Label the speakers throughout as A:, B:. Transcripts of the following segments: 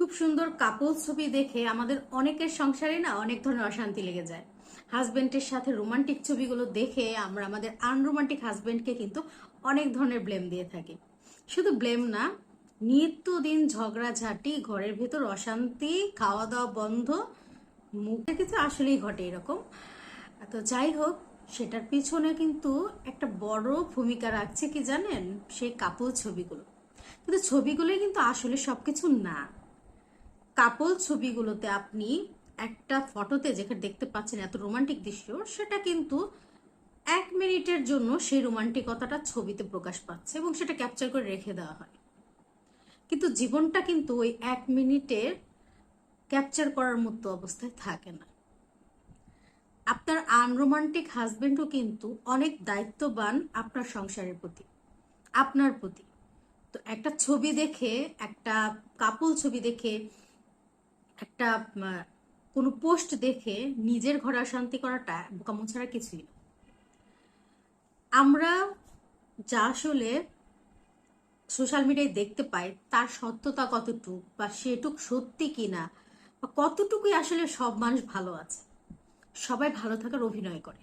A: খুব সুন্দর কাপল ছবি দেখে আমাদের অনেকের সংসারে না অনেক ধরনের অশান্তি লেগে যায়। হাজবেন্ডের সাথে রোমান্টিক ছবিগুলো দেখে আমরা আমাদের আনরোমান্টিক হাজবেন্ডকে কিন্তু অনেক ধরনের ব্লেম দিয়ে থাকি। শুধু ব্লেম না, নিত্যদিন ঝগড়াঝাটি, ঘরের ভেতর অশান্তি, খাওয়া দাওয়া বন্ধ, মুখে কিছু আসলেই ঘটে এরকম। তো যাই হোক, সেটার পিছনে কিন্তু একটা বড় ভূমিকা রাখছে কি জানেন, সেই কাপল ছবিগুলো। কিন্তু ছবিগুলোই কিন্তু আসলে সবকিছু না। কাপল ছবিগুলোতে আপনি একটা ফটোতে যেখানে দেখতে পাচ্ছেন এত রোমান্টিক দৃশ্য, সেটা কিন্তু 1 মিনিটের জন্য সেই রোমান্টিকতাটা ছবিতে প্রকাশ পাচ্ছে এবং সেটা ক্যাপচার করে রেখে দেওয়া হয়। কিন্তু জীবনটা কিন্তু ওই 1 মিনিটে ক্যাপচার করার মতো অবস্থায় থাকে না। আপনার আনরোমান্টিক হাজবেন্ডও কিন্তু অনেক দায়িত্ববান আপনার সংসারের প্রতি, আপনার প্রতি। তো একটা ছবি দেখে, একটা কাপল ছবি দেখে, একটা কোনো পোস্ট দেখে নিজের ঘরে অশান্তি করাটা বোকামো ছাড়া কিছুই না। আমরা যা আসলে সোশ্যাল মিডিয়ায় দেখতে পাই তার সত্যতা কতটুকু, বা সেটুক সত্যি কিনা, বা কতটুকুই আসলে সব মানুষ ভালো আছে। সবাই ভালো থাকার অভিনয় করে।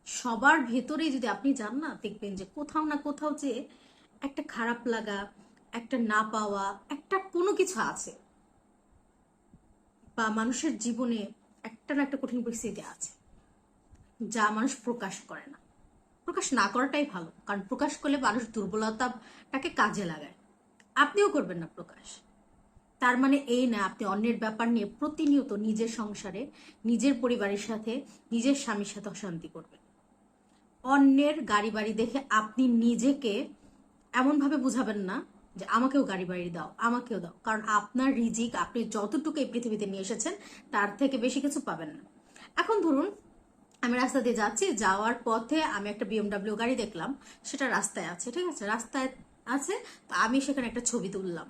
A: সবার ভেতরেই যদি আপনি যান না, দেখবেন যে কোথাও না কোথাও যে একটা খারাপ লাগা, একটা না পাওয়া, একটা কোনো কিছু আছে, বা মানুষের জীবনে একটা না একটা কঠিন পরিস্থিতি আছে যা মানুষ প্রকাশ করে না। প্রকাশ না করাটাই ভালো, কারণ প্রকাশ করলে মানুষ দুর্বলতাটাকে কাজে লাগায়। আপনিও করবেন না প্রকাশ। তার মানে এই না আপনি অন্যের ব্যাপার নিয়ে প্রতিনিয়ত নিজের সংসারে, নিজের পরিবারের সাথে, নিজের স্বামীর সাথে অশান্তি করবেন। অন্যের গাড়ি বাড়ি দেখে আপনি নিজেকে এমনভাবে বুঝাবেন না যে আমাকেও গাড়ি বাড়ি দাও, আমাকেও দাও, কারণ আপনার রিজিক আপনি যতটুকু এই পৃথিবীতে নিয়ে এসেছেন তার থেকে বেশি কিছু পাবেন না। এখন ধরুন, আমি রাস্তা দিয়ে যাচ্ছি, যাওয়ার পথে আমি একটা বিএমডাব্লিউ গাড়ি দেখলাম, সেটা রাস্তায় আছে, ঠিক আছে, রাস্তায় আছে। তো আমি সেখানে একটা ছবি তুললাম,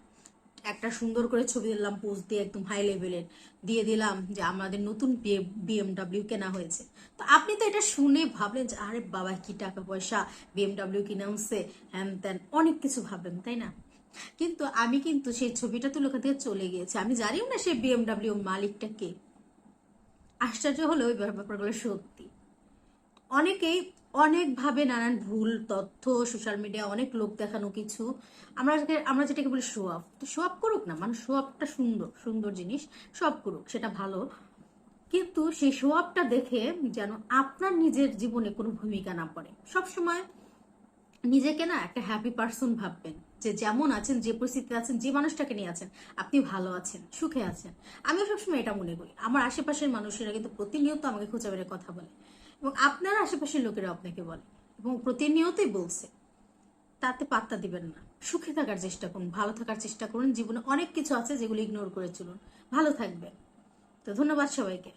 A: একটা সুন্দর করে ছবি দিলাম, পোজ দিয়ে একদম হাই লেভেলের দিয়ে দিলাম যে আমাদের নতুন বিএমডাব্লিউ কেনা হয়েছে। তো আপনি তো এটা শুনে ভাবলেন যে আরে বাবা, কি টাকা পয়সা, বিএমডাব্লিউ কিনে আনছে, হ্যান ত্যান অনেক কিছু ভাববেন, তাই না? কিন্তু আমি কিন্তু সেই ছবিটা তুলে ওখান থেকে চলে গিয়েছি, আমি জানিও না সেই বিএমডাব্লিউ মালিকটা কে। আশ্চর্য হলো ওই ব্যাপারগুলো সত্যি। অনেকেই অনেকভাবে নানান ভুল তথ্য, সোশ্যাল মিডিয়া অনেক লোক দেখানো কিছু, আমরা যেটাকে বলি শো অফ। তো শো অফ করুক না, মানে শো অফটা সুন্দর সুন্দর জিনিস, সব করুক, সেটা ভালো। কিন্তু সেই শো অফটা দেখে যেন আপনার নিজের জীবনে কোনো ভূমিকা না পড়ে। সবসময় নিজেকে না একটা হ্যাপি পার্সন ভাববেন, যে যেমন আছেন, যে পরিস্থিতিতে আছেন, যে মানুষটাকে নিয়ে আছেন, আপনি ভালো আছেন, সুখে আছেন। আমিও সবসময় এটা মনে করি। আমার আশেপাশের মানুষেরা কিন্তু প্রতিনিয়ত আমাকে খুঁজে বেড়ে কথা বলে, এবং আপনার আশেপাশের লোকেরা আপনাকে বলে, এবং প্রতিনিয়তই বলছে। তাতে পাত্তা দিবেন না, সুখে থাকার চেষ্টা করুন, ভালো থাকার চেষ্টা করুন। জীবনে অনেক কিছু আছে যেগুলো ইগনোর করে চলুন, ভালো থাকবেন। তো ধন্যবাদ সবাইকে।